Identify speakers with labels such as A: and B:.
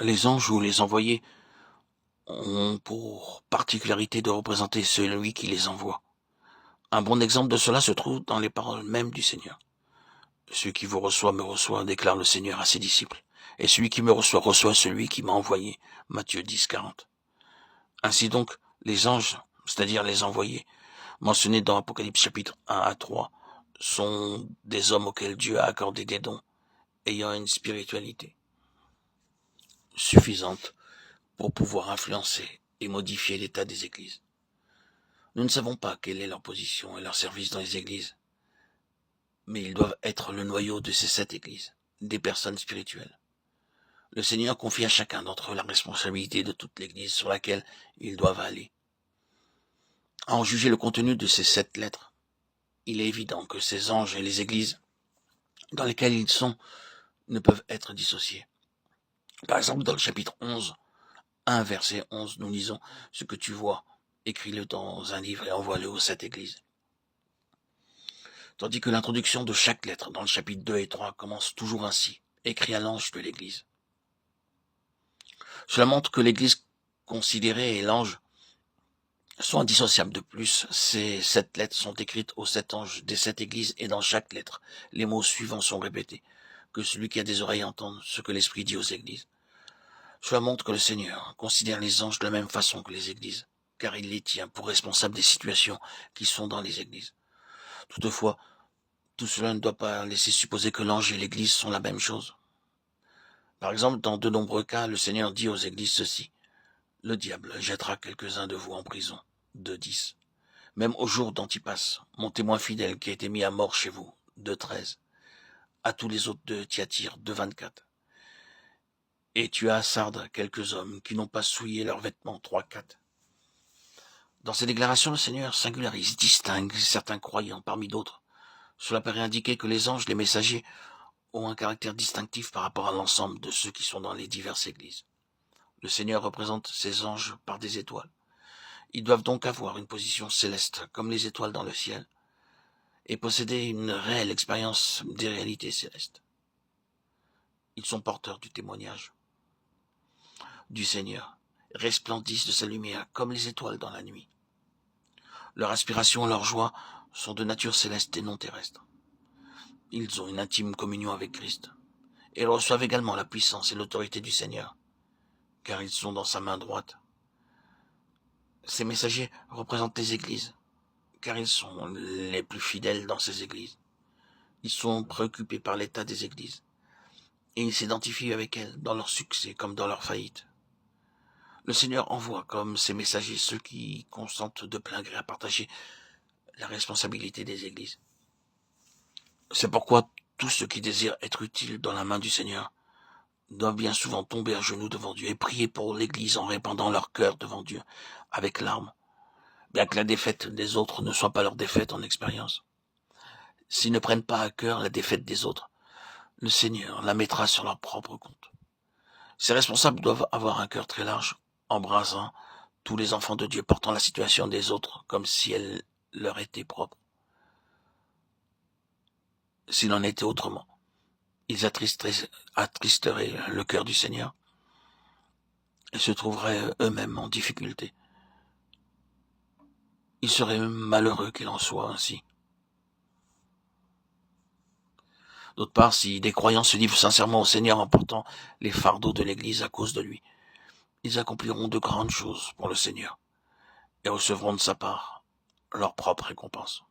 A: Les anges ou les envoyés ont pour particularité de représenter celui qui les envoie. Un bon exemple de cela se trouve dans les paroles mêmes du Seigneur. Celui qui vous reçoit me reçoit, déclare le Seigneur à ses disciples. Et celui qui me reçoit reçoit celui qui m'a envoyé. Matthieu 10, 40. Ainsi donc, les anges, c'est-à-dire les envoyés, mentionnés dans Apocalypse chapitre 1 à 3, sont des hommes auxquels Dieu a accordé des dons, ayant une spiritualité suffisante pour pouvoir influencer et modifier l'état des églises. Nous ne savons pas quelle est leur position et leur service dans les églises, mais ils doivent être le noyau de ces 7 églises, des personnes spirituelles. Le Seigneur confie à chacun d'entre eux la responsabilité de toute l'église sur laquelle ils doivent aller. À en juger le contenu de ces 7 lettres, il est évident que ces anges et les églises dans lesquelles ils sont ne peuvent être dissociés. Par exemple, dans le chapitre 11, 1 verset 11, nous lisons « Ce que tu vois, écris-le dans un livre et envoie-le aux 7 églises. » Tandis que l'introduction de chaque lettre dans le chapitre 2 et 3 commence toujours ainsi, écrit à l'ange de l'église. Cela montre que l'église considérée et l'ange sont indissociables. De plus, ces 7 lettres sont écrites aux 7 anges des 7 églises et dans chaque lettre, les mots suivants sont répétés. Que celui qui a des oreilles entende ce que l'Esprit dit aux églises. Cela montre que le Seigneur considère les anges de la même façon que les églises, car il les tient pour responsables des situations qui sont dans les églises. Toutefois, tout cela ne doit pas laisser supposer que l'ange et l'église sont la même chose. Par exemple, dans de nombreux cas, le Seigneur dit aux églises ceci. Le diable jettera quelques-uns de vous en prison. 2:10. Même au jour d'Antipas, mon témoin fidèle qui a été mis à mort chez vous. 2:13. À tous les autres de Thyatire. 2:24. Et tu as à Sardes quelques hommes qui n'ont pas souillé leurs vêtements. 3:4. Dans ces déclarations, le Seigneur singularise, distingue certains croyants parmi d'autres. Cela paraît indiquer que les anges, les messagers, ont un caractère distinctif par rapport à l'ensemble de ceux qui sont dans les diverses églises. Le Seigneur représente ces anges par des étoiles. Ils doivent donc avoir une position céleste, comme les étoiles dans le ciel, et posséder une réelle expérience des réalités célestes. Ils sont porteurs du témoignage du Seigneur, resplendissent de sa lumière comme les étoiles dans la nuit. Leur aspiration et leur joie sont de nature céleste et non terrestre. Ils ont une intime communion avec Christ, et ils reçoivent également la puissance et l'autorité du Seigneur, car ils sont dans sa main droite. Ces messagers représentent les églises, car ils sont les plus fidèles dans ces églises. Ils sont préoccupés par l'état des églises, et ils s'identifient avec elles dans leur succès comme dans leur faillite. Le Seigneur envoie comme ses messagers ceux qui consentent de plein gré à partager la responsabilité des églises. C'est pourquoi tous ceux qui désirent être utiles dans la main du Seigneur doivent bien souvent tomber à genoux devant Dieu et prier pour l'église en répandant leur cœur devant Dieu avec larmes, bien que la défaite des autres ne soit pas leur défaite en expérience. S'ils ne prennent pas à cœur la défaite des autres, le Seigneur la mettra sur leur propre compte. Ces responsables doivent avoir un cœur très large, embrassant tous les enfants de Dieu, portant la situation des autres comme si elle leur était propre. S'il en était autrement, ils attristeraient le cœur du Seigneur et se trouveraient eux-mêmes en difficulté. Ils seraient malheureux qu'il en soit ainsi. D'autre part, si des croyants se livrent sincèrement au Seigneur en portant les fardeaux de l'Église à cause de lui, ils accompliront de grandes choses pour le Seigneur et recevront de sa part leur propre récompense.